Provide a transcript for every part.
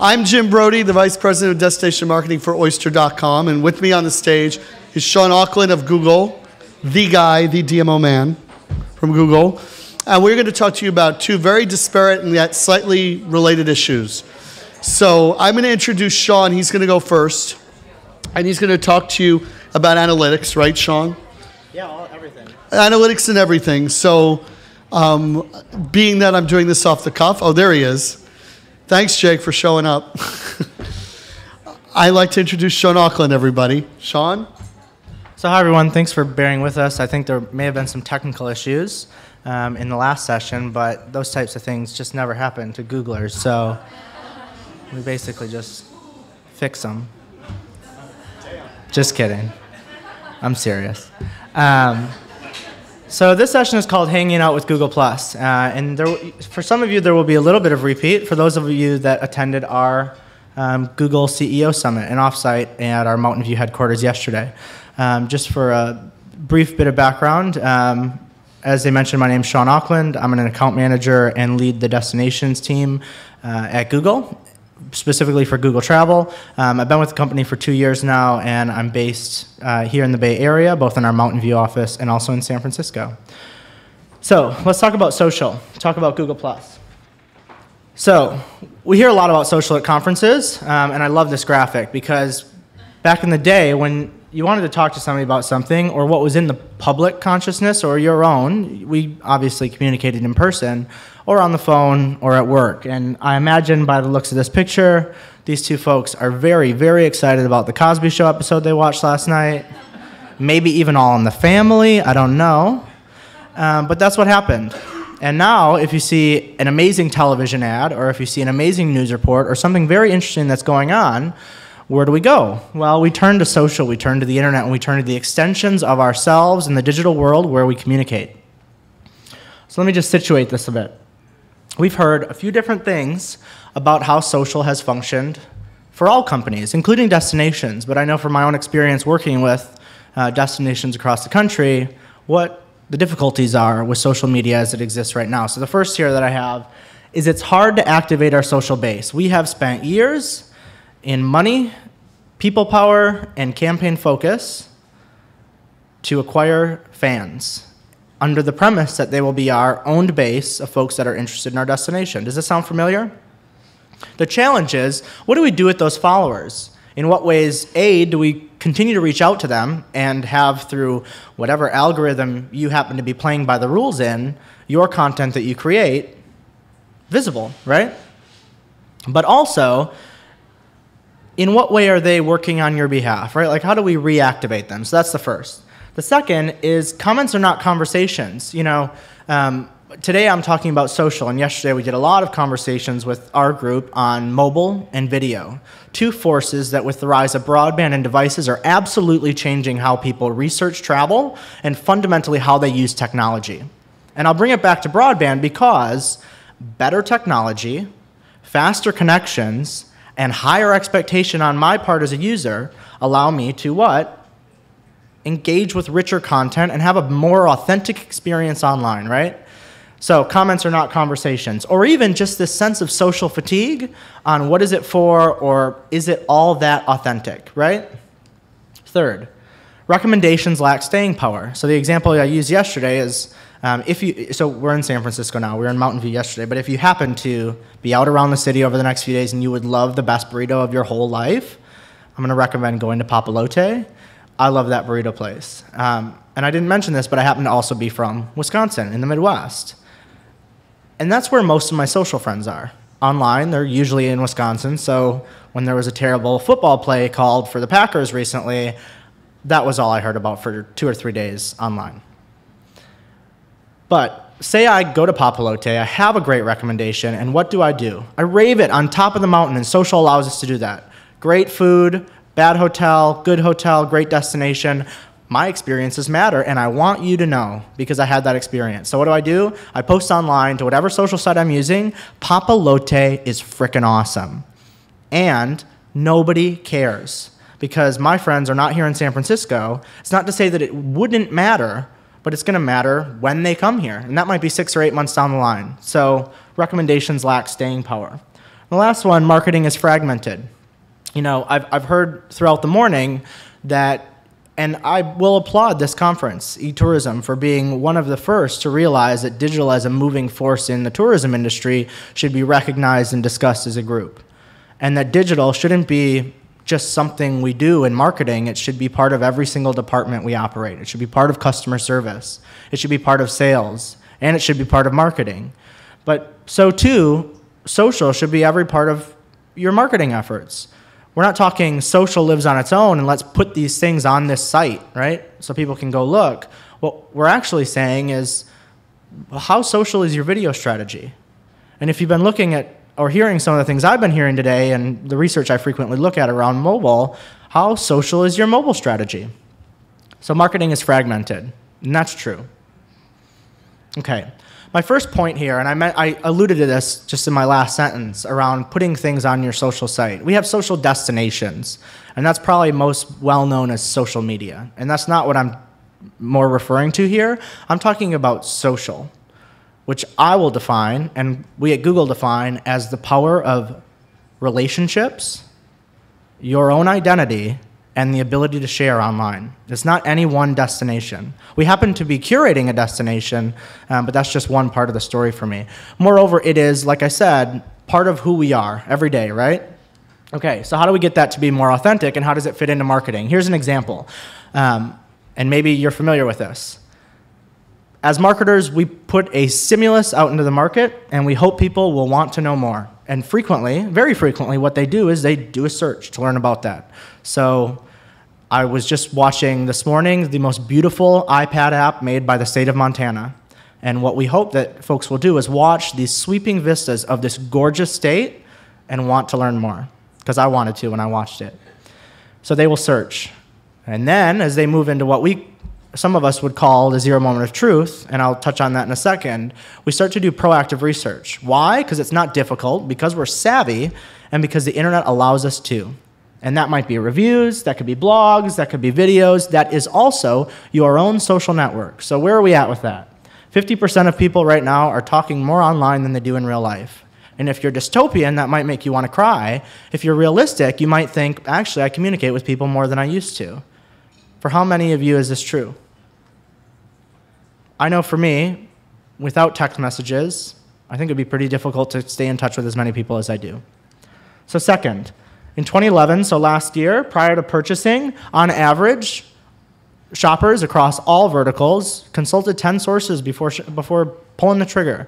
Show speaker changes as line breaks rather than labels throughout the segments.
I'm Jim Brody, the Vice President of Destination Marketing for Oyster.com, and with me on the stage is Sean Auckland of Google, the guy, the DMO man from Google. And we're going to talk to you about two very disparate and yet slightly related issues. So I'm going to introduce Sean. He's going to go first, and he's going to talk to you about analytics, right, Sean?
Yeah, everything.
Analytics and everything. So being that I'm doing this off the cuff, oh, there he is. Thanks, Jake, for showing up. I'd like to introduce Sean Auckland, everybody. Sean?
So hi, everyone. Thanks for bearing with us. I think there may have been some technical issues in the last session, but those types of things just never happen to Googlers. So we basically just fix them. Just kidding. I'm serious. So this session is called Hanging Out with Google+. And for some of you, there will be a little bit of repeat. For those of you that attended our Google CEO Summit, an offsite at our Mountain View headquarters yesterday. Just for a brief bit of background, as they mentioned, my name's Sean Auckland. I'm an account manager and lead the destinations team at Google, specifically for Google Travel. I've been with the company for 2 years now, and I'm based here in the Bay Area, both in our Mountain View office and also in San Francisco. So let's talk about social, talk about Google+. So we hear a lot about social at conferences, and I love this graphic because back in the day when you wanted to talk to somebody about something or what was in the public consciousness or your own, we obviously communicated in person or on the phone or at work. And I imagine by the looks of this picture, these two folks are very, very excited about the Cosby Show episode they watched last night. Maybe even All in the Family, I don't know. But that's what happened. And now, if you see an amazing television ad or if you see an amazing news report or something very interesting that's going on, where do we go? Well, we turn to social, we turn to the internet, and we turn to the extensions of ourselves in the digital world where we communicate. So let me just situate this a bit. We've heard a few different things about how social has functioned for all companies, including destinations, but I know from my own experience working with destinations across the country, what the difficulties are with social media as it exists right now. So the first here that I have is it's hard to activate our social base. We have spent years in money, people power, and campaign focus to acquire fans under the premise that they will be our owned base of folks that are interested in our destination. Does this sound familiar? The challenge is, what do we do with those followers? In what ways, A, do we continue to reach out to them and have through whatever algorithm you happen to be playing by the rules in, your content that you create visible, right? But also, in what way are they working on your behalf, right? Like, how do we reactivate them? So that's the first. The second is comments are not conversations. You know, today I'm talking about social, and yesterday we did a lot of conversations with our group on mobile and video. Two forces that with the rise of broadband and devices are absolutely changing how people research travel and fundamentally how they use technology. And I'll bring it back to broadband because better technology, faster connections, and higher expectation on my part as a user allow me to what? Engage with richer content and have a more authentic experience online, right? So comments are not conversations. Or even just this sense of social fatigue on what is it for or is it all that authentic, right? Third, recommendations lack staying power. So the example I used yesterday is so we're in San Francisco now, we were in Mountain View yesterday, but if you happen to be out around the city over the next few days and you would love the best burrito of your whole life, I'm gonna recommend going to Papalote. I love that burrito place. And I didn't mention this, but I happen to also be from Wisconsin in the Midwest. And that's where most of my social friends are. Online, they're usually in Wisconsin, so when there was a terrible football play called for the Packers recently, that was all I heard about for 2 or 3 days online. But say I go to Papalote, I have a great recommendation, and what do? I rave it on top of the mountain, and social allows us to do that. Great food, bad hotel, good hotel, great destination. My experiences matter, and I want you to know because I had that experience. So what do? I post online to whatever social site I'm using, Papalote is frickin' awesome. And nobody cares because my friends are not here in San Francisco. It's not to say that it wouldn't matter, but it's going to matter when they come here. And that might be 6 or 8 months down the line. So recommendations lack staying power. The last one, marketing is fragmented. You know, I've heard throughout the morning that, and I will applaud this conference, eTourism, for being one of the first to realize that digital as a moving force in the tourism industry should be recognized and discussed as a group. And that digital shouldn't be just something we do in marketing. It should be part of every single department we operate. It should be part of customer service. It should be part of sales. And it should be part of marketing. But so too, social should be every part of your marketing efforts. We're not talking social lives on its own and let's put these things on this site, right? So people can go look. What we're actually saying is, how social is your video strategy? And if you've been looking at or hearing some of the things I've been hearing today and the research I frequently look at around mobile, how social is your mobile strategy? So marketing is fragmented, and that's true. Okay. My first point here, and I alluded to this just in my last sentence, around putting things on your social site. We have social destinations, and that's probably most well known as social media. And that's not what I'm more referring to here. I'm talking about social, which I will define, and we at Google define, as the power of relationships, your own identity, and the ability to share online. It's not any one destination. We happen to be curating a destination, but that's just one part of the story for me. Moreover, it is, like I said, part of who we are every day, right? Okay, so how do we get that to be more authentic, and how does it fit into marketing? Here's an example, and maybe you're familiar with this. As marketers, we put a stimulus out into the market, and we hope people will want to know more. And frequently, very frequently, what they do is they do a search to learn about that. So I was just watching this morning the most beautiful iPad app made by the state of Montana. And what we hope that folks will do is watch these sweeping vistas of this gorgeous state and want to learn more, because I wanted to when I watched it. So they will search. And then as they move into what some of us would call the zero moment of truth, and I'll touch on that in a second, we start to do proactive research. Why? Because it's not difficult, because we're savvy, and because the internet allows us to. And that might be reviews, that could be blogs, that could be videos, that is also your own social network. So where are we at with that? 50% of people right now are talking more online than they do in real life. And if you're dystopian, that might make you want to cry. If you're realistic, you might think, actually, I communicate with people more than I used to. For how many of you is this true? I know for me, without text messages, I think it would be pretty difficult to stay in touch with as many people as I do. So second, in 2011, so last year, prior to purchasing, on average, shoppers across all verticals consulted 10 sources before pulling the trigger.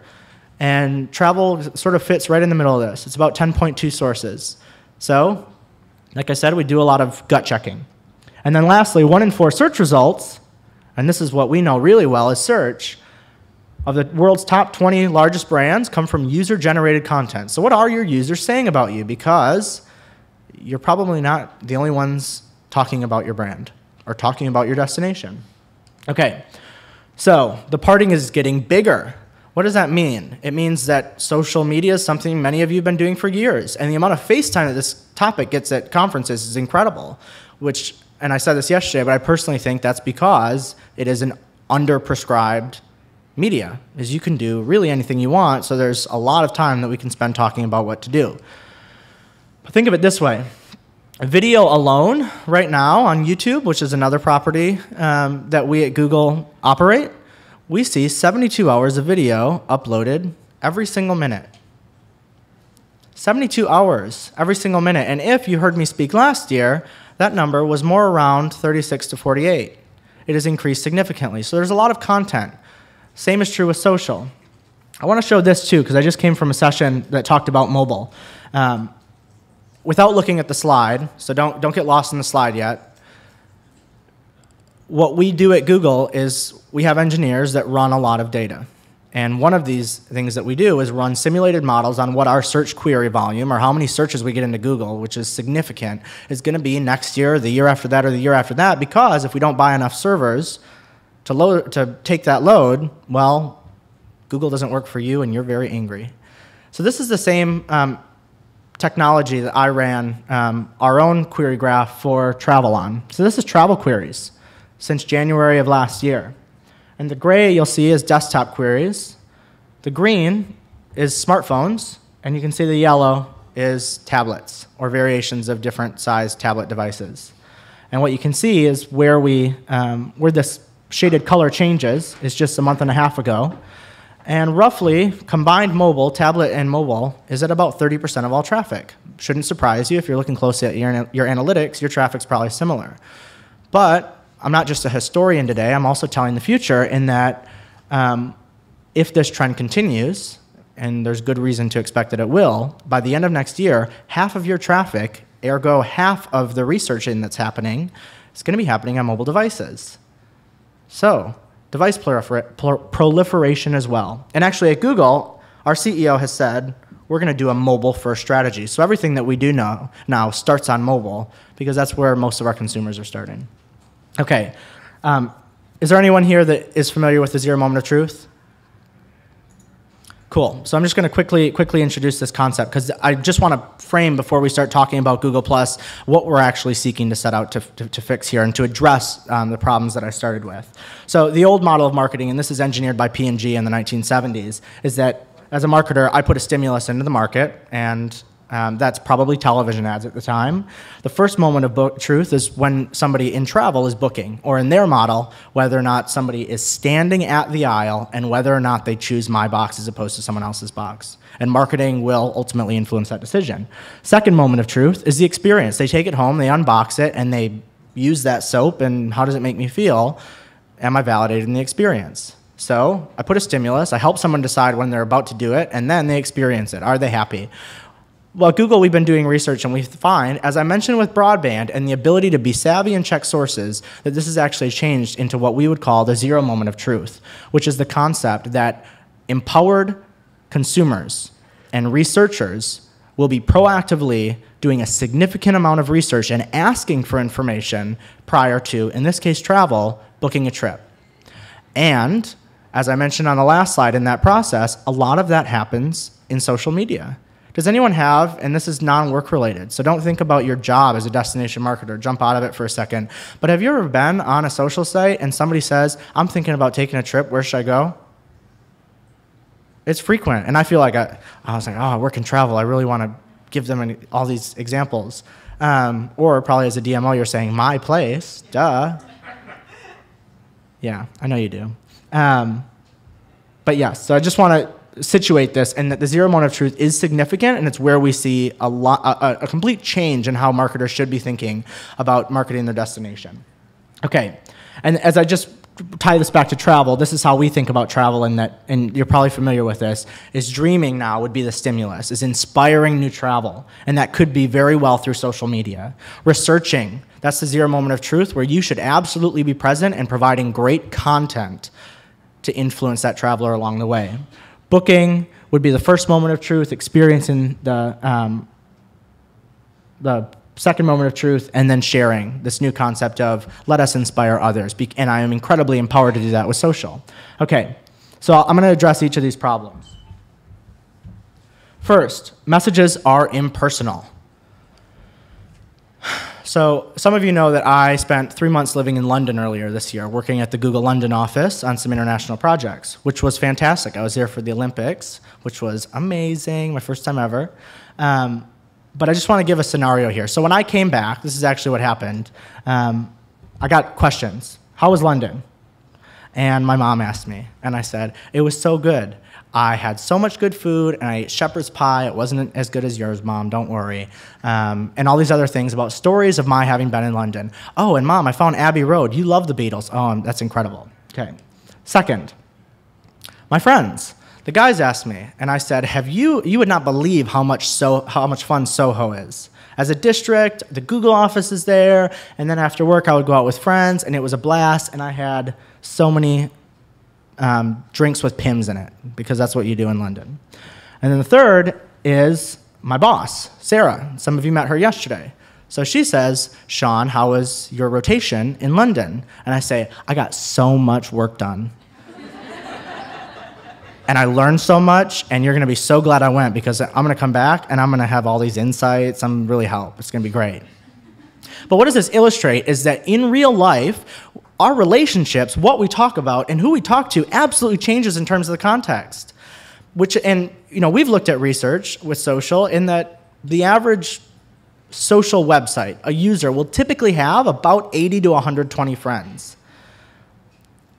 And travel sort of fits right in the middle of this. It's about 10.2 sources. So, like I said, we do a lot of gut checking. And then lastly, 1 in 4 search results, and this is what we know really well is search, of the world's top 20 largest brands come from user-generated content. So what are your users saying about you? Because you're probably not the only ones talking about your brand or talking about your destination. Okay, so the parting is getting bigger. What does that mean? It means that social media is something many of you have been doing for years, and the amount of face time that this topic gets at conferences is incredible, which, and I said this yesterday, but I personally think that's because it is an under-prescribed media, is you can do really anything you want, so there's a lot of time that we can spend talking about what to do. But think of it this way. Video alone right now on YouTube, which is another property that we at Google operate, we see 72 hours of video uploaded every single minute. 72 hours every single minute. And if you heard me speak last year, that number was more around 36 to 48. It has increased significantly. So there's a lot of content. Same is true with social. I want to show this too, because I just came from a session that talked about mobile. Without looking at the slide, so don't get lost in the slide yet, what we do at Google is we have engineers that run a lot of data. And one of these things that we do is run simulated models on what our search query volume, or how many searches we get into Google, which is significant, is going to be next year, the year after that, or the year after that, because if we don't buy enough servers to take that load, well, Google doesn't work for you and you're very angry. So this is the same technology that I ran our own query graph for travel on. So this is travel queries since January of last year. And the gray you'll see is desktop queries. The green is smartphones, and you can see the yellow is tablets or variations of different sized tablet devices. And what you can see is where this shaded color changes is just a month and a half ago. And roughly, combined mobile, tablet and mobile, is at about 30% of all traffic. Shouldn't surprise you if you're looking closely at your analytics, your traffic's probably similar. But I'm not just a historian today, I'm also telling the future in that if this trend continues, and there's good reason to expect that it will, by the end of next year, half of your traffic, ergo half of the researching that's happening, is going to be happening on mobile devices. So, device proliferation as well. And actually at Google, our CEO has said, we're going to do a mobile-first strategy. So everything that we do now starts on mobile, because that's where most of our consumers are starting. Okay, is there anyone here that is familiar with the zero moment of truth? Cool. So I'm just going to quickly introduce this concept, because I just want to frame, before we start talking about Google+, what we're actually seeking to set out to fix here and to address the problems that I started with. So the old model of marketing, and this is engineered by P&G in the 1970s, is that as a marketer, I put a stimulus into the market, and that's probably television ads at the time. The first moment of truth is when somebody in travel is booking, or in their model, whether or not somebody is standing at the aisle and whether or not they choose my box as opposed to someone else's box. And marketing will ultimately influence that decision. Second moment of truth is the experience. They take it home, they unbox it, and they use that soap, and how does it make me feel? Am I validated in the experience? So I put a stimulus, I help someone decide when they're about to do it, and then they experience it. Are they happy? Well, at Google, we've been doing research, and we find, as I mentioned with broadband and the ability to be savvy and check sources, that this has actually changed into what we would call the zero moment of truth, which is the concept that empowered consumers and researchers will be proactively doing a significant amount of research and asking for information prior to, in this case, travel, booking a trip. And, as I mentioned on the last slide in that process, a lot of that happens in social media. Does anyone have, and this is non-work related, so don't think about your job as a destination marketer, jump out of it for a second, but have you ever been on a social site and somebody says, I'm thinking about taking a trip, where should I go? It's frequent, and I feel like I was like, oh, I work in travel, I really want to give them all these examples. Or probably as a DMO, you're saying, my place, duh. Yeah, I know you do. But yes, so I just want to situate this, and that the zero moment of truth is significant, and it's where we see a complete change in how marketers should be thinking about marketing their destination. Okay, and as I just tie this back to travel, this is how we think about travel, and you're probably familiar with this, is dreaming now would be the stimulus, is inspiring new travel, and that could be very well through social media. Researching, that's the zero moment of truth, where you should absolutely be present and providing great content to influence that traveler along the way. Booking would be the first moment of truth, experiencing the second moment of truth, and then sharing this new concept of let us inspire others. And I am incredibly empowered to do that with social. Okay, so I'm going to address each of these problems. First, messages are impersonal. So some of you know that I spent 3 months living in London earlier this year, working at the Google London office on some international projects, which was fantastic. I was there for the Olympics, which was amazing, my first time ever. But I just want to give a scenario here. So when I came back, this is actually what happened. I got questions. How was London? And my mom asked me, and I said, it was so good. I had so much good food, and I ate shepherd's pie. It wasn't as good as yours, Mom, don't worry. And all these other things about stories of my having been in London. Oh, and Mom, I found Abbey Road. You love the Beatles. Oh, that's incredible. Okay. Second, my friends. The guys asked me, and I said, you would not believe how much fun Soho is. As a district, the Google office is there, and then after work I would go out with friends, and it was a blast, and I had so many drinks with Pimm's in it, because that's what you do in London. And then the third is my boss, Sarah. Some of you met her yesterday. So she says, Sean, how was your rotation in London? And I say, I got so much work done. And I learned so much, and you're going to be so glad I went, because I'm going to come back, and I'm going to have all these insights. I'm really help. It's going to be great. But what does this illustrate is that in real life, our relationships, what we talk about, and who we talk to absolutely changes in terms of the context. We've looked at research with social in that the average social website, a user will typically have about 80 to 120 friends.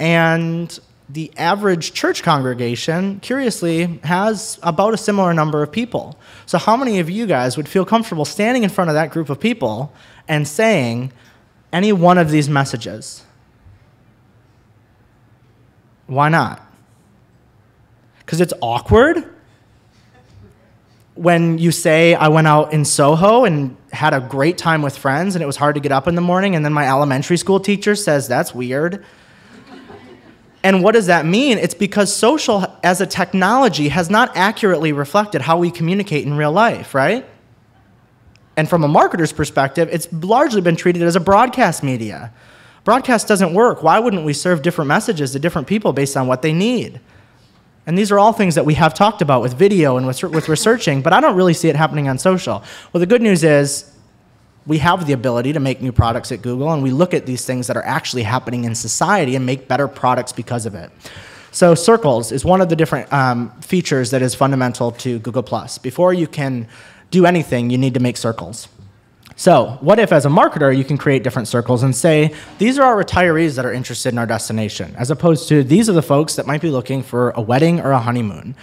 And the average church congregation, curiously, has about a similar number of people. So how many of you guys would feel comfortable standing in front of that group of people and saying any one of these messages? Why not? Because it's awkward when you say, I went out in Soho and had a great time with friends and it was hard to get up in the morning, and then my elementary school teacher says, that's weird. And what does that mean? It's because social as a technology has not accurately reflected how we communicate in real life, right? And from a marketer's perspective, it's largely been treated as a broadcast media. Broadcast doesn't work. Why wouldn't we serve different messages to different people based on what they need? And these are all things that we have talked about with video and with researching, but I don't really see it happening on social. Well, the good news is we have the ability to make new products at Google, and we look at these things that are actually happening in society and make better products because of it. So circles is one of the different features that is fundamental to Google+. Before you can do anything, you need to make circles. So what if, as a marketer, you can create different circles and say, these are our retirees that are interested in our destination, as opposed to these are the folks that might be looking for a wedding or a honeymoon.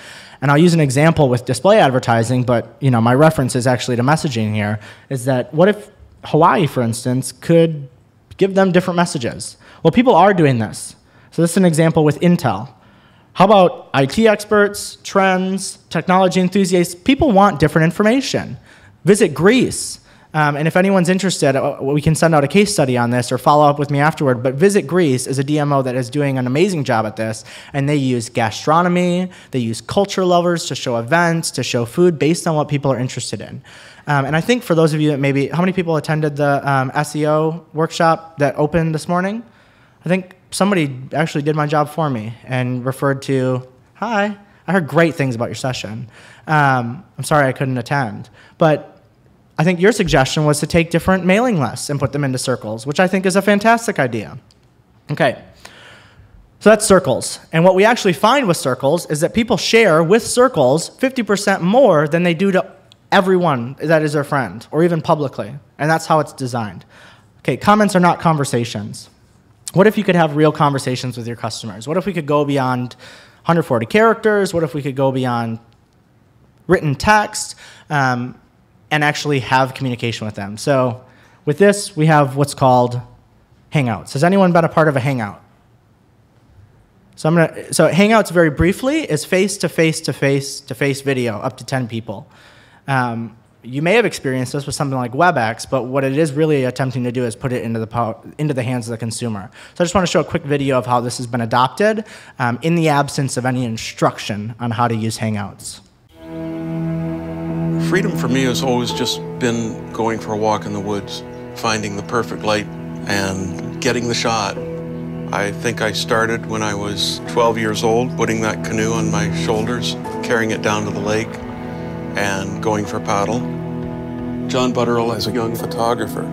And I'll use an example with display advertising, but my reference is actually to messaging here, is that what if Hawaii, for instance, could give them different messages? Well, people are doing this. So this is an example with Intel. How about IT experts, trends, technology enthusiasts? People want different information. Visit Greece. And if anyone's interested, we can send out a case study on this or follow up with me afterward. But Visit Greece is a DMO that is doing an amazing job at this. And they use gastronomy, they use culture lovers to show events, to show food based on what people are interested in. And I think for those of you that maybe, how many people attended the SEO workshop that opened this morning? I think somebody actually did my job for me and referred to, hi, I heard great things about your session. I'm sorry I couldn't attend. But I think your suggestion was to take different mailing lists and put them into circles, which I think is a fantastic idea. Okay, so that's circles. And what we actually find with circles is that people share with circles 50% more than they do to everyone that is their friend, or even publicly. And that's how it's designed. Okay, comments are not conversations. What if you could have real conversations with your customers? What if we could go beyond 140 characters? What if we could go beyond written text? And actually have communication with them. So with this, we have what's called Hangouts. Has anyone been a part of a Hangout? So Hangouts, very briefly, is face-to-face-to-face-to-face video, up to 10 people. You may have experienced this with something like WebEx, but what it is really attempting to do is put it into the hands of the consumer. So I just want to show a quick video of how this has been adopted in the absence of any instruction on how to use Hangouts.
Freedom for me has always just been going for a walk in the woods, finding the perfect light and getting the shot. I think I started when I was 12 years old, putting that canoe on my shoulders, carrying it down to the lake and going for a paddle. John Butterill, as a young photographer,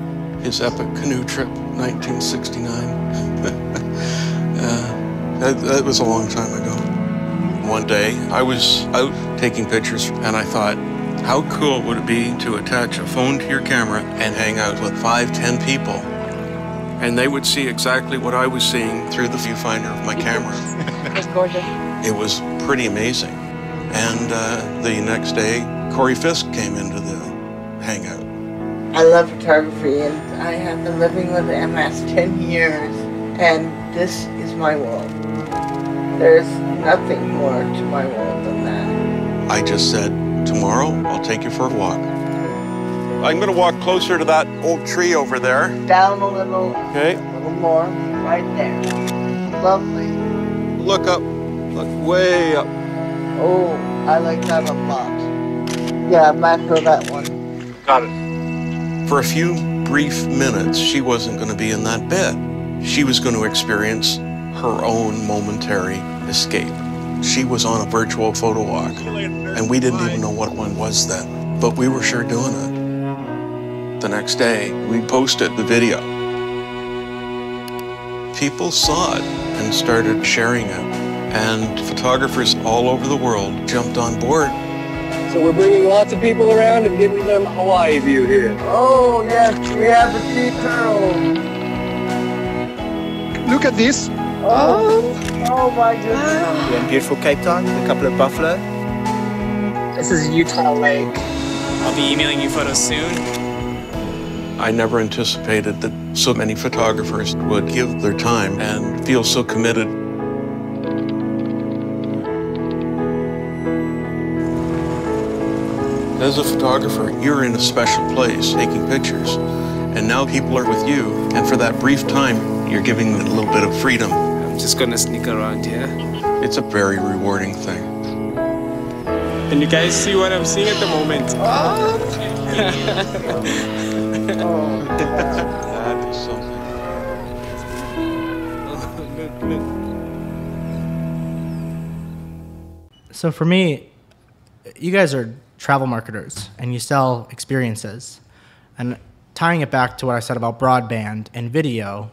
his epic canoe trip, 1969. That was a long time ago. One day, I was out taking pictures and I thought, how cool would it be to attach a phone to your camera and hang out with 5-10 people, and they would see exactly what I was seeing through the viewfinder of my camera.
It's gorgeous.
It was pretty amazing. And the next day, Corey Fisk came into the Hangout.
I love photography, and I have been living with MS 10 years, and this is my world. There's nothing more to my world than that.
I just said, tomorrow, I'll take you for a walk. I'm going to walk closer to that old tree over there.
Down a little,
Okay.
a little more, right there. Lovely.
Look up. Look way up.
Oh, I like that a lot. Yeah, macro that one.
Got it. For a few brief minutes, she wasn't going to be in that bed. She was going to experience her own momentary escape. She was on a virtual photo walk, and we didn't even know what one was then, but we were sure doing it. The next day, we posted the video. People saw it and started sharing it, and photographers all over the world jumped on board.
So we're bringing lots of people around and giving them Hawaii view here.
Oh, yes, we have the sea turtle.
Look at this.
Oh my goodness.
We're in beautiful Cape Town, a couple of buffalo.
This is Utah Lake.
I'll be emailing you photos soon.
I never anticipated that so many photographers would give their time and feel so committed. As a photographer, you're in a special place taking pictures, and now people are with you, and for that brief time, you're giving them a little bit of freedom.
I'm just gonna sneak around here.
It's a very rewarding thing.
And you guys see what I'm seeing at the moment.
That is something.
So for me, you guys are travel marketers and you sell experiences. And tying it back to what I said about broadband and video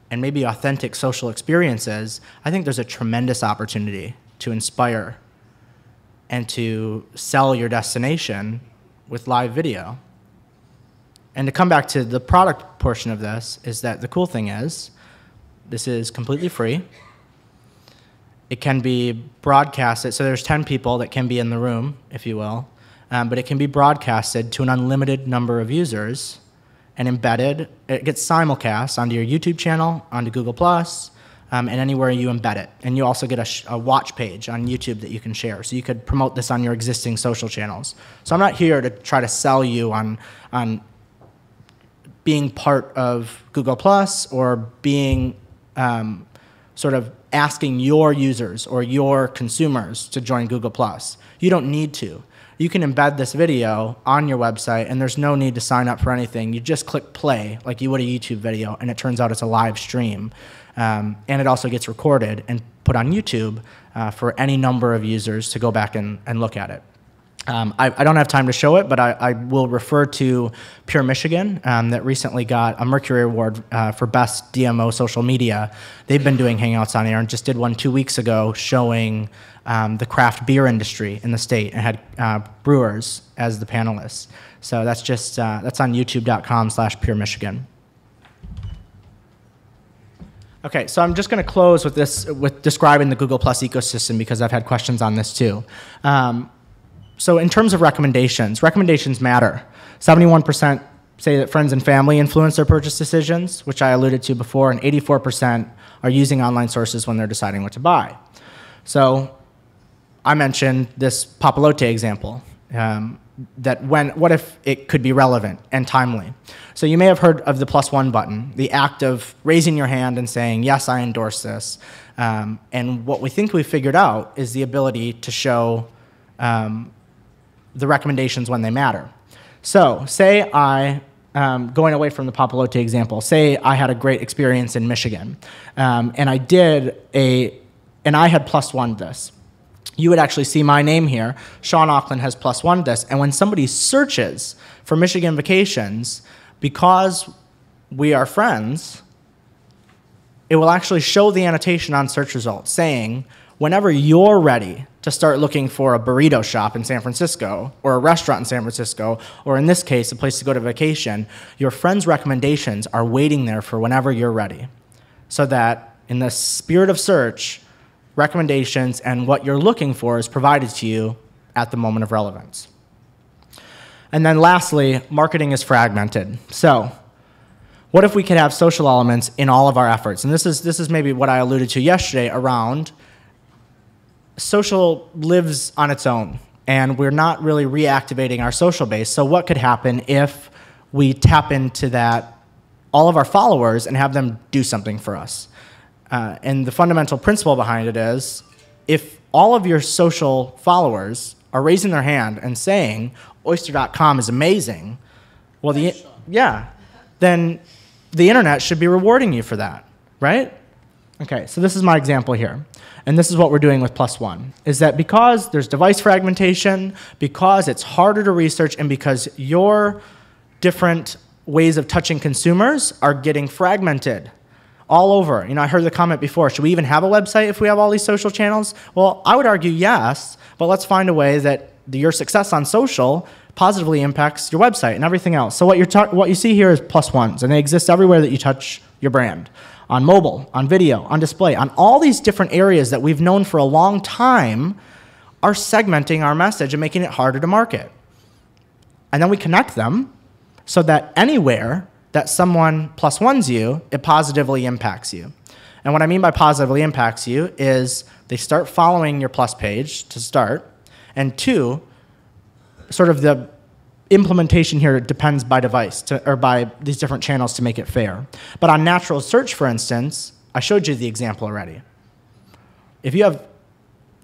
and maybe authentic social experiences, I think there's a tremendous opportunity to inspire and to sell your destination with live video. And to come back to the product portion of this is that the cool thing is this is completely free. It can be broadcasted, so there's 10 people that can be in the room, if you will, but it can be broadcasted to an unlimited number of users and embedded. It gets simulcast onto your YouTube channel, onto Google+, and anywhere you embed it. And you also get a watch page on YouTube that you can share. So you could promote this on your existing social channels. So I'm not here to try to sell you on being part of Google+ or being sort of asking your users or your consumers to join Google+. You don't need to. You can embed this video on your website and there's no need to sign up for anything. You just click play like you would a YouTube video and it turns out it's a live stream. And it also gets recorded and put on YouTube for any number of users to go back and look at it. I don't have time to show it, but I will refer to Pure Michigan that recently got a Mercury Award for Best DMO Social Media. They've been doing Hangouts on air and just did one 2 weeks ago showing the craft beer industry in the state and had brewers as the panelists. So that's just that's on youtube.com/Pure Michigan. Okay, so I'm just going to close with this, with describing the Google Plus ecosystem because I've had questions on this too. So in terms of recommendations, recommendations matter. 71% say that friends and family influence their purchase decisions, which I alluded to before, and 84% are using online sources when they're deciding what to buy. So I mentioned this Papalote example, that what if it could be relevant and timely? So you may have heard of the +1 button, the act of raising your hand and saying, yes, I endorse this. And what we think we've figured out is the ability to show the recommendations when they matter. So say going away from the Papalote example, say I had a great experience in Michigan, and I had +1 this. You would actually see my name here. Sean Auckland has +1 this. And when somebody searches for Michigan vacations, because we are friends, it will actually show the annotation on search results saying, whenever you're ready to start looking for a burrito shop in San Francisco, or a restaurant in San Francisco, or in this case, a place to go to vacation, your friend's recommendations are waiting there for whenever you're ready. So that in the spirit of search, recommendations and what you're looking for is provided to you at the moment of relevance. And then lastly, marketing is fragmented. So what if we could have social elements in all of our efforts? And this is maybe what I alluded to yesterday around social lives on its own, and we're not really reactivating our social base. So what could happen if we tap into that, all of our followers, and have them do something for us? And the fundamental principle behind it is, if all of your social followers are raising their hand and saying, Oyster.com is amazing, well, then the internet should be rewarding you for that, right? Okay, so this is my example here. And this is what we're doing with +1, is that because there's device fragmentation, because it's harder to research, and because your different ways of touching consumers are getting fragmented all over. You know, I heard the comment before, should we even have a website if we have all these social channels? Well, I would argue yes, but let's find a way that your success on social positively impacts your website and everything else. So what you see here is plus ones, and they exist everywhere that you touch your brand. On mobile, on video, on display, on all these different areas that we've known for a long time are segmenting our message and making it harder to market. And then we connect them so that anywhere that someone plus ones you, it positively impacts you. And what I mean by positively impacts you is they start following your plus page to start, and two, sort of the implementation here depends by device or by these different channels to make it fair. But on natural search, for instance, I showed you the example already. If you have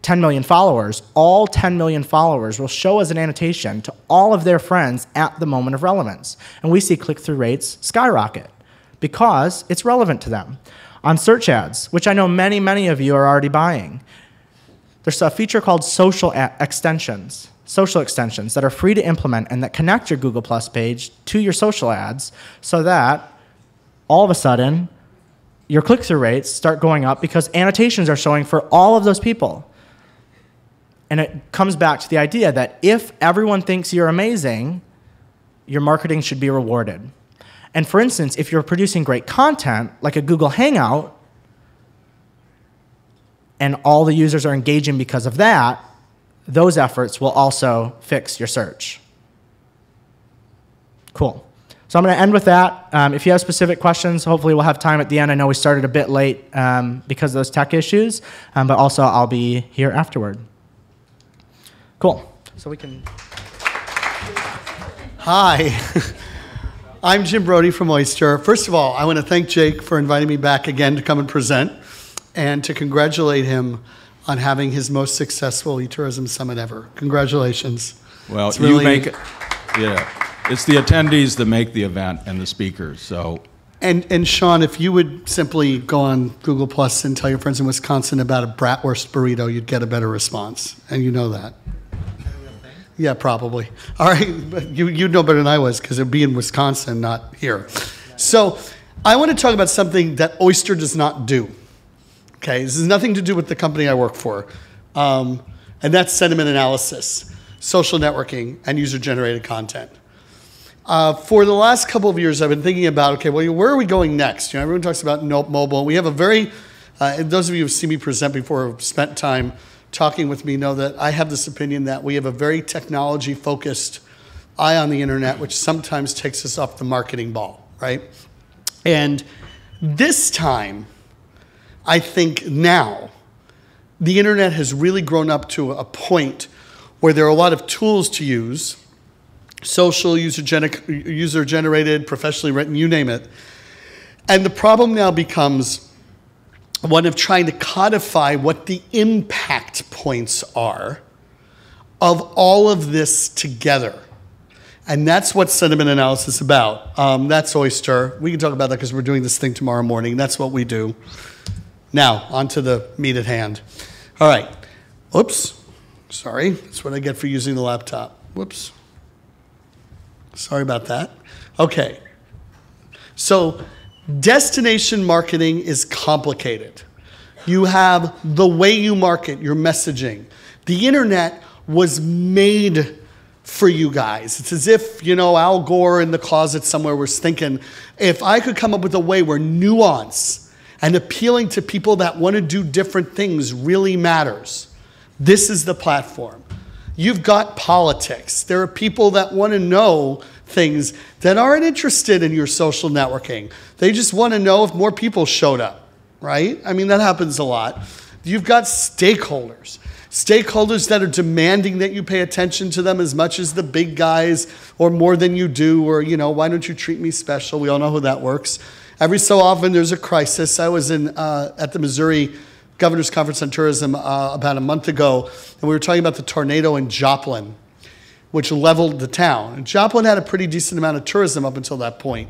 10 million followers, all 10 million followers will show as an annotation to all of their friends at the moment of relevance. And we see click-through rates skyrocket because it's relevant to them. On search ads, which I know many, many of you are already buying, there's a feature called social extensions that are free to implement and that connect your Google Plus page to your social ads so that all of a sudden your click-through rates start going up because annotations are showing for all of those people. And it comes back to the idea that if everyone thinks you're amazing, your marketing should be rewarded. And for instance, if you're producing great content, like a Google Hangout, and all the users are engaging because of that, those efforts will also fix your search. Cool. So I'm going to end with that. If you have specific questions, hopefully we'll have time at the end. I know we started a bit late because of those tech issues, but also I'll be here afterward. Cool. So we can...
Hi. I'm Jim Brody from Oyster. First of all, I want to thank Jake for inviting me back again to come and present and to congratulate him on having his most successful eTourism Summit ever. Congratulations.
Well, it's really... it's the attendees that make the event and the speakers, so...
And Sean, if you would simply go on Google Plus and tell your friends in Wisconsin about a bratwurst burrito, you'd get a better response, and you know that. Yeah, probably. All right, but you know better than I was because it'd be in Wisconsin, not here. So I want to talk about something that Oyster does not do. Okay, this has nothing to do with the company I work for, and that's sentiment analysis, social networking, and user-generated content. For the last couple of years, I've been thinking about, okay, well, where are we going next? You know, everyone talks about mobile. We have a very, those of you who've seen me present before, have spent time talking with me, know that I have this opinion that we have a very technology-focused eye on the internet, which sometimes takes us off the marketing ball, right? And this time, I think now, the internet has really grown up to a point where there are a lot of tools to use, social, user-generated, professionally written, you name it. And the problem now becomes one of trying to codify what the impact points are of all of this together. And that's what sentiment analysis is about. That's Oyster. We can talk about that because we're doing this thing tomorrow morning. That's what we do. Now, on to the meat at hand. All right. Oops. Sorry. That's what I get for using the laptop. Whoops. Sorry about that. Okay. So destination marketing is complicated. You have the way you market, your messaging. The internet was made for you guys. It's as if, you know, Al Gore in the closet somewhere was thinking, if I could come up with a way where nuance and appealing to people that want to do different things really matters, this is the platform. You've got politics. There are people that want to know things that aren't interested in your social networking. They just want to know if more people showed up, right? I mean, that happens a lot. You've got stakeholders. Stakeholders that are demanding that you pay attention to them as much as the big guys or more than you do, or, you know, why don't you treat me special? We all know how that works. Every so often there's a crisis. I was at the Missouri Governor's Conference on Tourism about a month ago, and we were talking about the tornado in Joplin, which leveled the town. And Joplin had a pretty decent amount of tourism up until that point,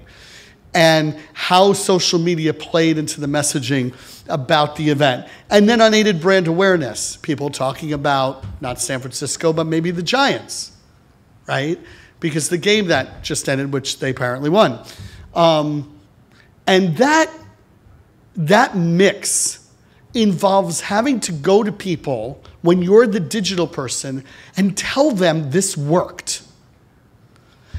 and how social media played into the messaging about the event. And then unaided brand awareness, people talking about not San Francisco, but maybe the Giants, right? Because the game that just ended, which they apparently won. And that mix involves having to go to people when you're the digital person and tell them this worked.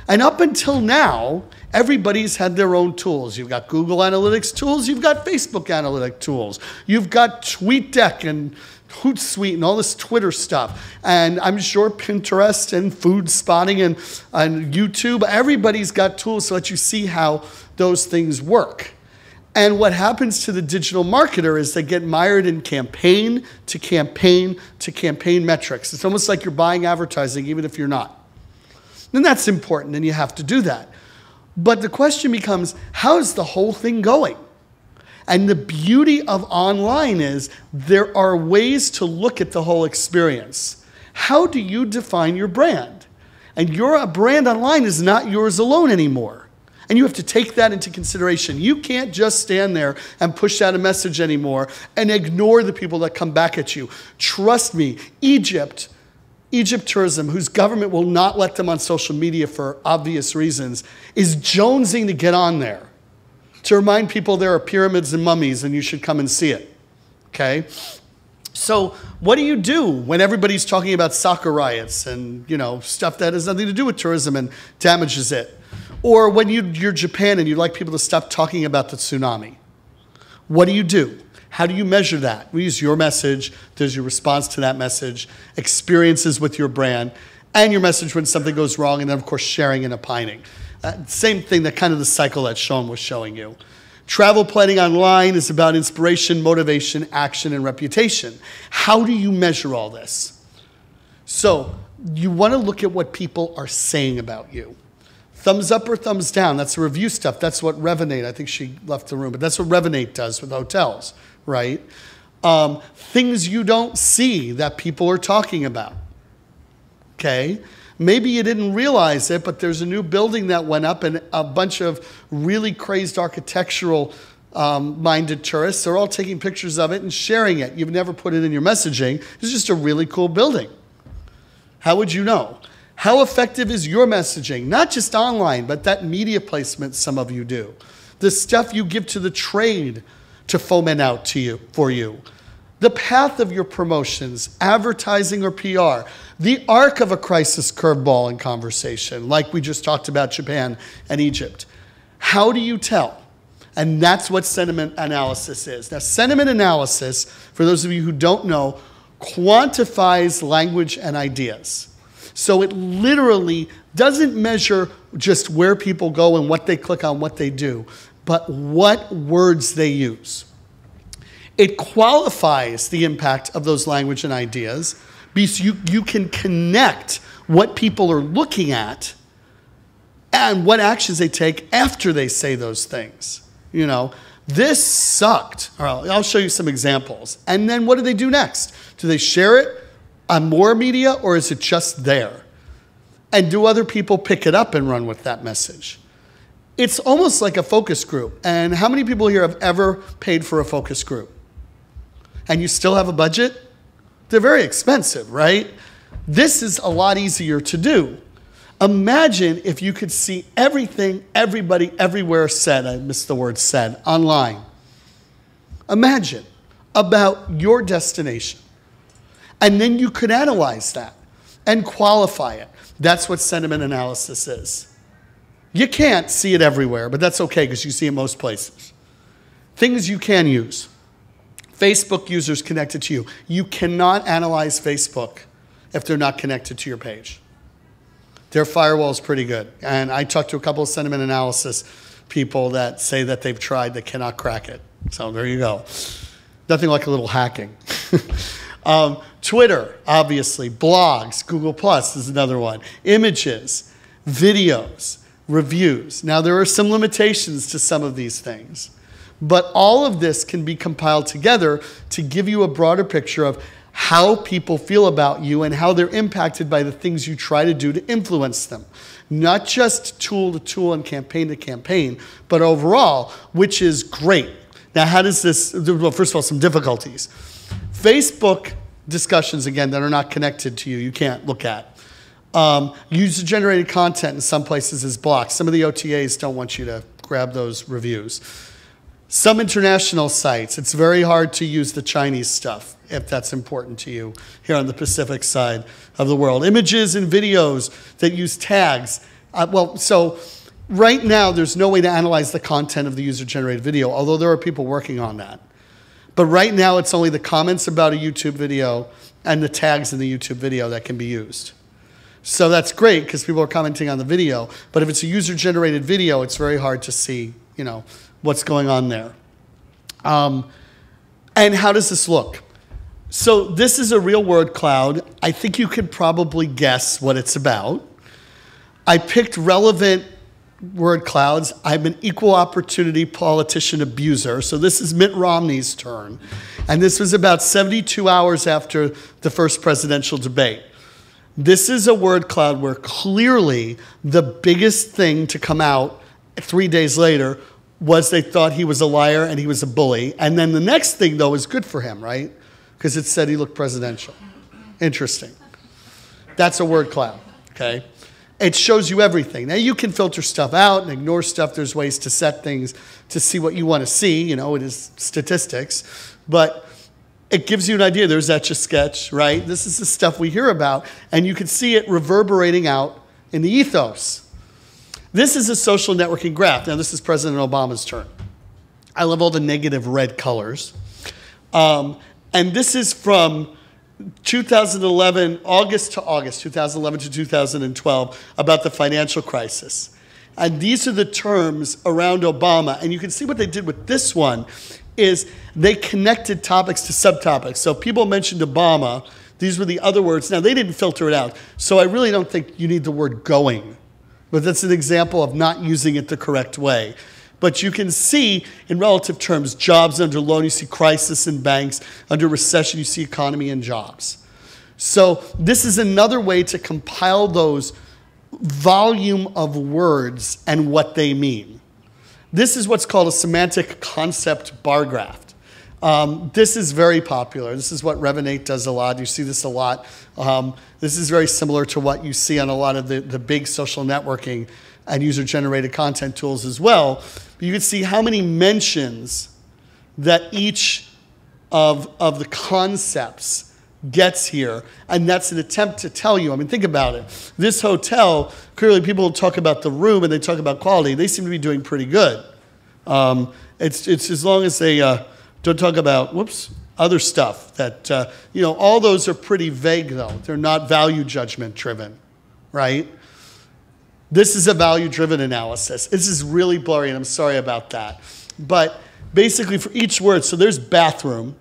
And up until now, everybody's had their own tools. You've got Google Analytics tools, you've got Facebook Analytics tools, you've got TweetDeck and Hootsuite and all this Twitter stuff. And I'm sure Pinterest and Food Spotting and YouTube, everybody's got tools to let you see how those things work. And what happens to the digital marketer is they get mired in campaign to campaign to campaign metrics. It's almost like you're buying advertising even if you're not. And that's important, and you have to do that. But the question becomes, how is the whole thing going? And the beauty of online is there are ways to look at the whole experience. How do you define your brand? And your brand online is not yours alone anymore. And you have to take that into consideration. You can't just stand there and push out a message anymore and ignore the people that come back at you. Trust me, Egypt Tourism, whose government will not let them on social media for obvious reasons, is jonesing to get on there to remind people there are pyramids and mummies and you should come and see it, okay? So what do you do when everybody's talking about soccer riots and, stuff that has nothing to do with tourism and damages it? Or when you're Japan and you'd like people to stop talking about the tsunami? What do you do? How do you measure that? We use your message, there's your response to that message, experiences with your brand, and your message when something goes wrong, and then, of course, sharing and opining. Same thing, that kind of the cycle that Sean was showing you. Travel planning online is about inspiration, motivation, action, and reputation. How do you measure all this? So you want to look at what people are saying about you. Thumbs up or thumbs down, that's the review stuff. That's what Revenate, I think she left the room, but that's what Revenate does with hotels, right? Things you don't see that people are talking about, okay? Maybe you didn't realize it, but there's a new building that went up and a bunch of really crazed architectural minded tourists are all taking pictures of it and sharing it. You've never put it in your messaging. It's just a really cool building. How would you know? How effective is your messaging? Not just online, but that media placement some of you do. The stuff you give to the trade to foment out to you, for you. The path of your promotions, advertising or PR. The arc of a crisis curveball in conversation, like we just talked about Japan and Egypt. How do you tell? And that's what sentiment analysis is. Now, sentiment analysis, for those of you who don't know, quantifies language and ideas. So it literally doesn't measure just where people go and what they click on, what they do, but what words they use. It qualifies the impact of those language and ideas because you can connect what people are looking at and what actions they take after they say those things. This sucked. All right, I'll show you some examples. And then what do they do next? Do they share it on more media, or is it just there? And do other people pick it up and run with that message? It's almost like a focus group. And how many people here have ever paid for a focus group? And you still have a budget? They're very expensive, right? This is a lot easier to do. Imagine if you could see everything everybody everywhere said, I missed the word said, online. Imagine about your destination. And then you could analyze that and qualify it. That's what sentiment analysis is. You can't see it everywhere, but that's okay because you see it most places. Things you can use. Facebook users connected to you. You cannot analyze Facebook if they're not connected to your page. Their firewall is pretty good. And I talked to a couple of sentiment analysis people that say that they've tried, they cannot crack it. So there you go. Nothing like a little hacking. Twitter, obviously, blogs, Google Plus is another one, images, videos, reviews. Now, there are some limitations to some of these things, but all of this can be compiled together to give you a broader picture of how people feel about you and how they're impacted by the things you try to do to influence them. Not just tool to tool and campaign to campaign, but overall, which is great. Now, how does this, well, first of all, some difficulties. Facebook discussions, again, that are not connected to you, you can't look at. User-generated content in some places is blocked. Some of the OTAs don't want you to grab those reviews. Some international sites, it's very hard to use the Chinese stuff if that's important to you here on the Pacific side of the world. Images and videos that use tags. So right now there's no way to analyze the content of the user-generated video, although there are people working on that. But right now it's only the comments about a YouTube video and the tags in the YouTube video that can be used. So that's great because people are commenting on the video, but if it's a user-generated video, it's very hard to see, what's going on there. And how does this look? So this is a real word cloud. I think you could probably guess what it's about. I picked relevant word clouds. I'm an equal opportunity politician abuser. So this is Mitt Romney's turn. And this was about 72 hours after the first presidential debate. This is a word cloud where clearly the biggest thing to come out 3 days later was they thought he was a liar and he was a bully. And then the next thing, though, is good for him, right? Because it said he looked presidential. Interesting. That's a word cloud, okay? It shows you everything. Now, you can filter stuff out and ignore stuff. There's ways to set things to see what you want to see. It is statistics. But it gives you an idea. There's Etch-a-Sketch, right? This is the stuff we hear about. And you can see it reverberating out in the ethos. This is a social networking graph. Now, this is President Obama's turn. I love all the negative red colors. And this is from 2011, August to August, 2011 to 2012, about the financial crisis. And these are the terms around Obama. And you can see what they did with this one is they connected topics to subtopics. So people mentioned Obama. These were the other words. Now, they didn't filter it out. So I really don't think you need the word going. But that's an example of not using it the correct way. But you can see in relative terms, jobs under loan, you see crisis in banks. Under recession, you see economy and jobs. So this is another way to compile those volume of words and what they mean. This is what's called a semantic concept bar graph. This is very popular. This is what Revinate does a lot. You see this a lot. This is very similar to what you see on a lot of the big social networking and user-generated content tools as well. But you can see how many mentions that each of the concepts gets here, and that's an attempt to tell you. I mean, think about it. This hotel, clearly people talk about the room and they talk about quality. They seem to be doing pretty good. It's as long as they don't talk about, other stuff that, all those are pretty vague though. They're not value judgment driven, right? This is a value-driven analysis. This is really blurry, and I'm sorry about that. But basically for each word, so there's bathroom,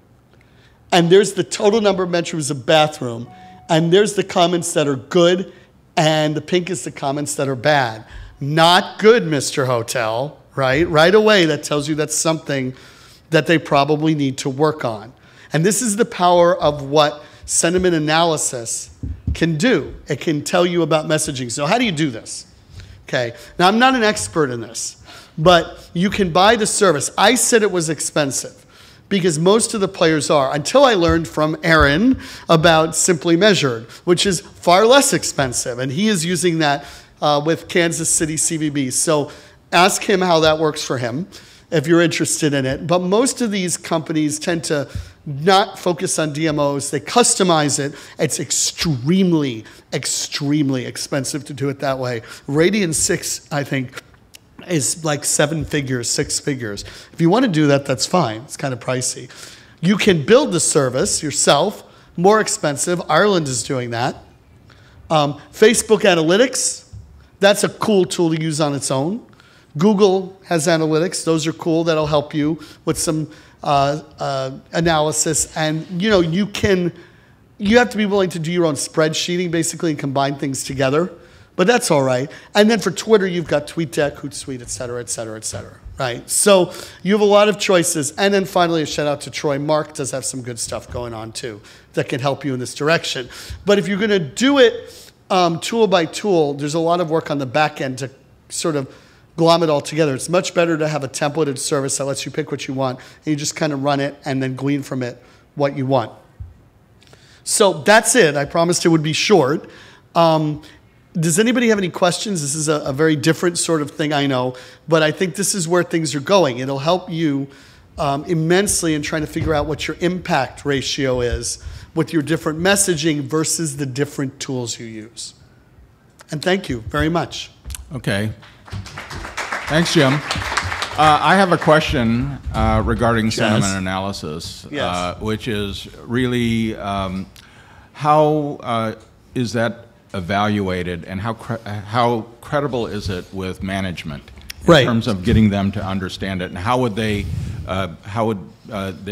and there's the total number of mentions of bathroom, and there's the comments that are good, and the pink is the comments that are bad. Not good, Mr. Hotel, right? Right away, that tells you that's something that they probably need to work on. And this is the power of what sentiment analysis can do. It can tell you about messaging. So how do you do this? Okay, now I'm not an expert in this, but you can buy the service. I said it was expensive because most of the players are, until I learned from Aaron about Simply Measured, which is far less expensive, and he is using that with Kansas City CVB. So ask him how that works for him if you're interested in it. But most of these companies tend to not focus on DMOs. They customize it. It's extremely, extremely expensive to do it that way. Radian 6, I think, is like 7 figures, 6 figures. If you want to do that, that's fine. It's kind of pricey. You can build the service yourself, more expensive. Ireland is doing that. Facebook Analytics, that's a cool tool to use on its own. Google has analytics. Those are cool. That'll help you with some analysis. And, you have to be willing to do your own spreadsheeting, basically, and combine things together. But that's all right. And then for Twitter, you've got TweetDeck, Hootsuite, et cetera, et cetera, et cetera, right? So you have a lot of choices. And then finally, a shout out to Troy. Mark does have some good stuff going on, too, that can help you in this direction. But if you're going to do it tool by tool, there's a lot of work on the back end to sort of glom it all together. It's much better to have a templated service that lets you pick what you want, and you just kind of run it and then glean from it what you want. So that's it. I promised it would be short. does anybody have any questions? This is a very different sort of thing, I know, but I think this is where things are going. It'll help you immensely in trying to figure out what your impact ratio is with your different messaging versus the different tools you use. And thank you very much.
Okay. Thanks, Jim. I have a question regarding sentiment analysis,
Yes.
which is really how is that evaluated, and how credible is it with management in terms of getting them to understand it, and how would they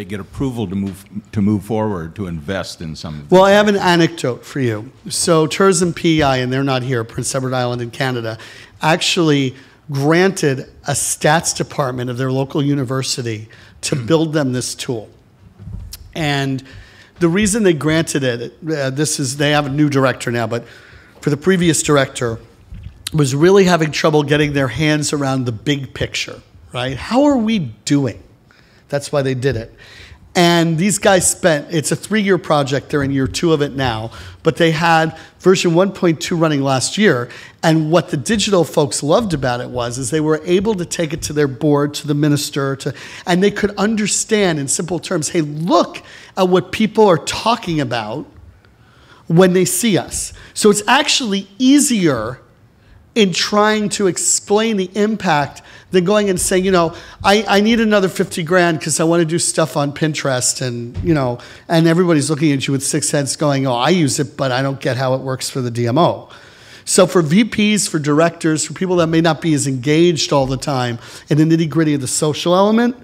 get approval to move forward to invest in some of
Well, I have an anecdote for you. So Tourism PEI, and they're not here, Prince Edward Island in Canada, actually granted a stats department of their local university to build them this tool. And the reason they granted it, they have a new director now, but for the previous director, was really having trouble getting their hands around the big picture, right? How are we doing? That's why they did it. And these guys it's a 3-year project, they're in year 2 of it now, but they had version 1.2 running last year, and what the digital folks loved about it is they were able to take it to their board, to the minister, and they could understand in simple terms, hey, look at what people are talking about when they see us. So it's actually easier in trying to explain the impact than going and saying, I need another 50 grand because I want to do stuff on Pinterest, and everybody's looking at you with 6 heads going, oh, I use it, but I don't get how it works for the DMO. So for VPs, for directors, for people that may not be as engaged all the time in the nitty-gritty of the social element,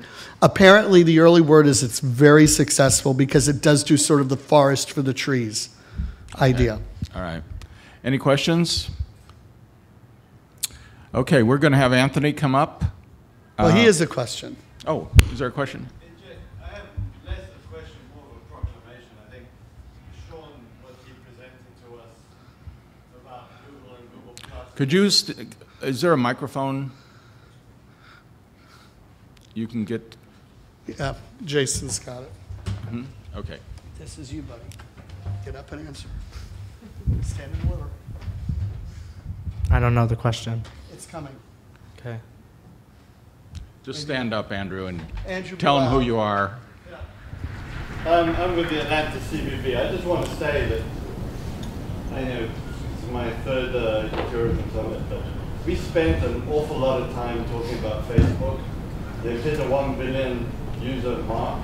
apparently the early word is it's very successful because it does do sort of the forest for the trees idea.
All right. Any questions? Okay, we're going to have Anthony come up.
Well, he has a question.
Oh, is there a question?
I have less a question, more of a proclamation. I think Sean, what he presented to us about Google and Google Plus.
Could you, is there a microphone you can get?
Yeah, Jason's got it.
Mm-hmm. Okay.
This is you, buddy. Get up and answer. Stand and deliver.
I don't know the question.
It's coming.
Okay.
Just stand up, Andrew, and
Andrew,
tell them who you are.
I'm with the Atlanta CBB. I just want to say that I know it's my 3rd tourism summit, but we spent an awful lot of time talking about Facebook. They've hit a 1 billion user mark.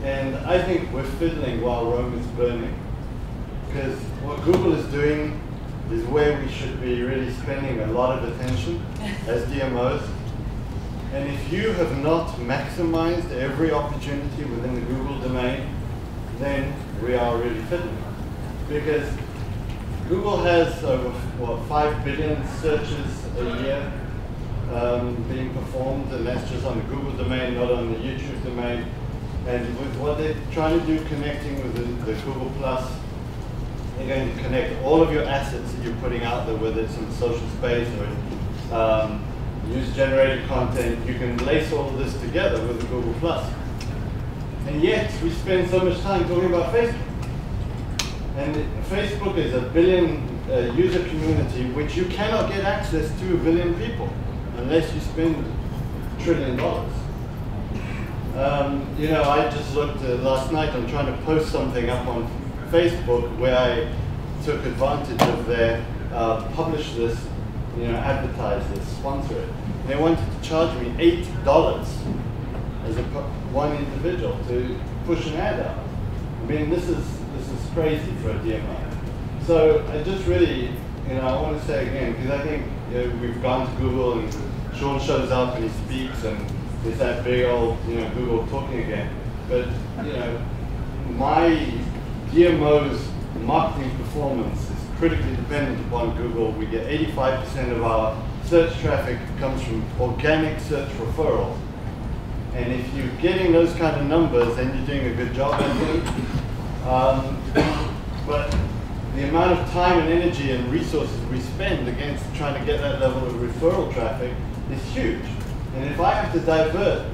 And I think we're fiddling while Rome is burning. Because what Google is doing is where we should be really spending a lot of attention as DMOs. And if you have not maximized every opportunity within the Google domain, then we are really fiddling. Because Google has over, 5 billion searches a year being performed, and that's just on the Google domain, not on the YouTube domain. And with what they're trying to do, connecting with the Google Plus, they're going to connect all of your assets that you're putting out there, whether it's in the social space or user-generated content. You can lace all of this together with the Google Plus. And yet, we spend so much time talking about Facebook. And Facebook is a billion user community which you cannot get access to a billion people unless you spend $1 trillion. I just looked last night, I'm trying to post something up on Facebook where I took advantage of their publish this, advertise this, sponsor it. And they wanted to charge me $8 as one individual to push an ad out. I mean, this is crazy for a DMO. So I just really, I want to say again, because I think we've gone to Google and Sean shows up and he speaks and it's that big old, Google talking again. But, my DMO's marketing performance is critically dependent upon Google. We get 85% of our search traffic comes from organic search referrals. And if you're getting those kind of numbers, then you're doing a good job, I think. But the amount of time and energy and resources we spend against trying to get that level of referral traffic is huge. And if I have to divert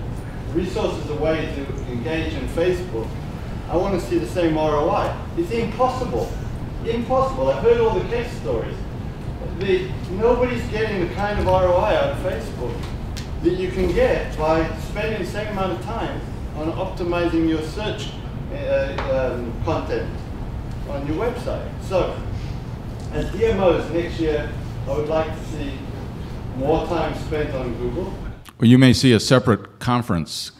resources away to engage in Facebook, I want to see the same ROI. It's impossible. Impossible. I've heard all the case stories. nobody's getting the kind of ROI out of Facebook that you can get by spending the same amount of time on optimizing your search content on your website. So, as DMOs next year, I would like to see more time spent on Google.
Well, you may see a separate conference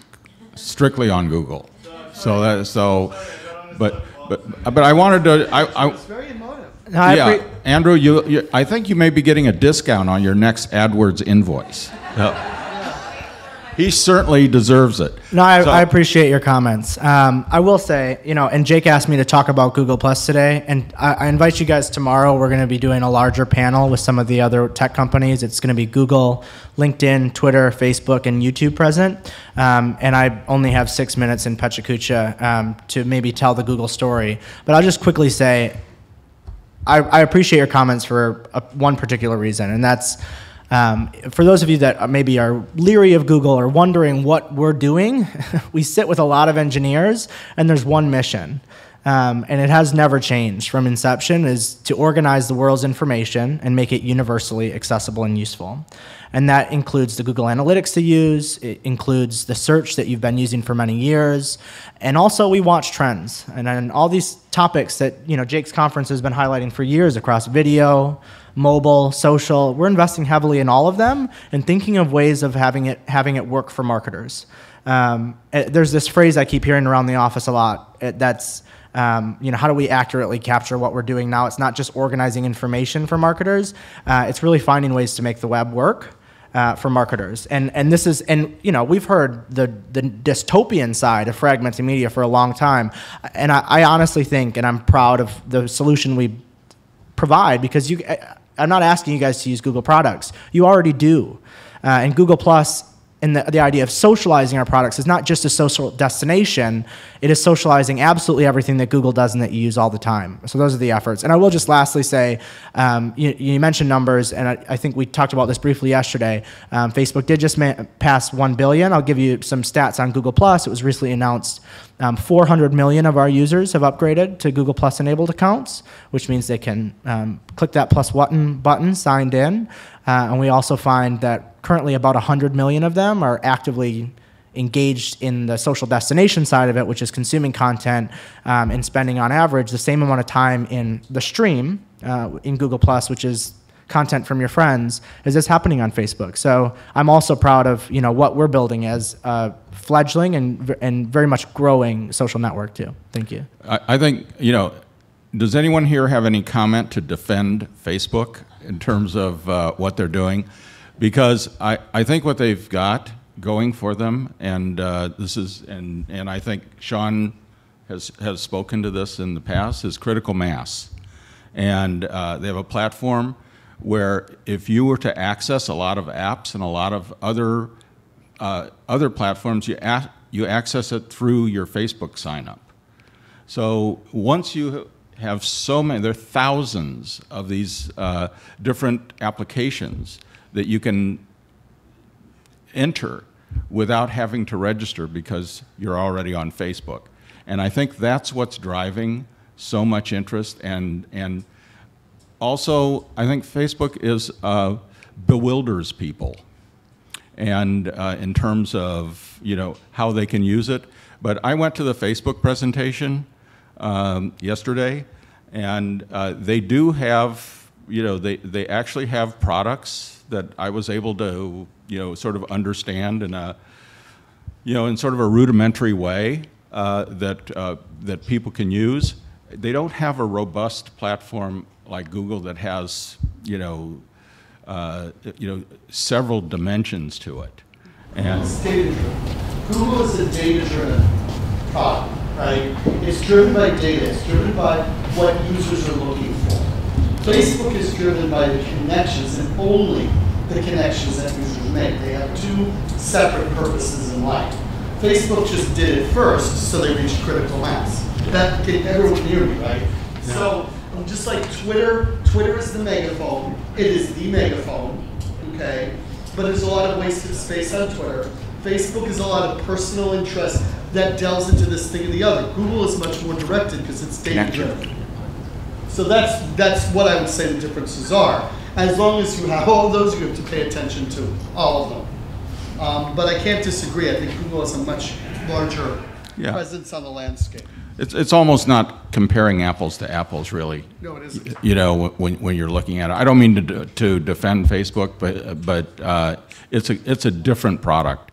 strictly on Google. But I wanted to.
It's very emotive.
Yeah, Andrew, I think you may be getting a discount on your next AdWords invoice. He certainly deserves it.
No, I appreciate your comments. I will say, and Jake asked me to talk about Google Plus today, and I invite you guys tomorrow. We're going to be doing a larger panel with some of the other tech companies. It's going to be Google, LinkedIn, Twitter, Facebook, and YouTube present. And I only have 6 minutes in Pechakucha to maybe tell the Google story. But I'll just quickly say, I appreciate your comments for one particular reason, and that's for those of you that maybe are leery of Google or wondering what we're doing, we sit with a lot of engineers, and there's one mission. And it has never changed from inception, is to organize the world's information and make it universally accessible and useful. And that includes the Google Analytics to use, it includes the search that you've been using for many years, and also we watch trends. And all these topics that Jake's conference has been highlighting for years across video, mobile, social, we're investing heavily in all of them and thinking of ways of having it work for marketers. There's this phrase I keep hearing around the office a lot, that's how do we accurately capture what we're doing now? It's not just organizing information for marketers. It's really finding ways to make the web work for marketers. And this is, we've heard the dystopian side of fragmented media for a long time. And I honestly think, and I'm proud of the solution we provide, because I'm not asking you guys to use Google products. You already do. And Google Plus, and the idea of socializing our products is not just a social destination, it is socializing absolutely everything that Google does and that you use all the time. So those are the efforts. And I will just lastly say, you mentioned numbers, and I think we talked about this briefly yesterday. Facebook did just pass 1 billion. I'll give you some stats on Google Plus. It was recently announced 400 million of our users have upgraded to Google Plus enabled accounts, which means they can click that plus button, signed in. And we also find that currently about 100 million of them are actively engaged in the social destination side of it, which is consuming content and spending on average the same amount of time in the stream in Google Plus, which is content from your friends, as is happening on Facebook. So I'm also proud of what we're building as a fledgling and very much growing social network too. Thank you.
I think, does anyone here have any comment to defend Facebook in terms of what they're doing? Because I think what they've got going for them, and and I think Sean has spoken to this in the past, is critical mass. And they have a platform where if you were to access a lot of apps and a lot of other platforms, you access it through your Facebook sign up. So once you have so many, there are thousands of these different applications that you can enter without having to register because you're already on Facebook. And I think that's what's driving so much interest. And also, I think Facebook bewilders people, and in terms of how they can use it. But I went to the Facebook presentation yesterday, and they do have, they actually have products that I was able to, sort of understand in a, in sort of a rudimentary way that people can use. They don't have a robust platform like Google that has, several dimensions to it. And
it's data-driven. Google is a data-driven product, right? It's driven by data. It's driven by what users are looking for. Facebook is driven by the connections and only the connections that users make. They have two separate purposes in life. Facebook just did it first, so they reached critical mass. Everyone hear me, right? Yeah. So just like Twitter is the megaphone. It is the megaphone, okay? But there's a lot of wasted space on Twitter. Facebook is a lot of personal interest that delves into this thing and the other. Google is much more directed because it's data-driven. So that's what I would say the differences are. As long as you have all those, you have to pay attention to all of them. But I can't disagree. I think Google has a much larger presence on the landscape.
It's almost not comparing apples to apples, really.
No, it isn't.
You know, when you're looking at it, I don't mean to defend Facebook, but it's a different product.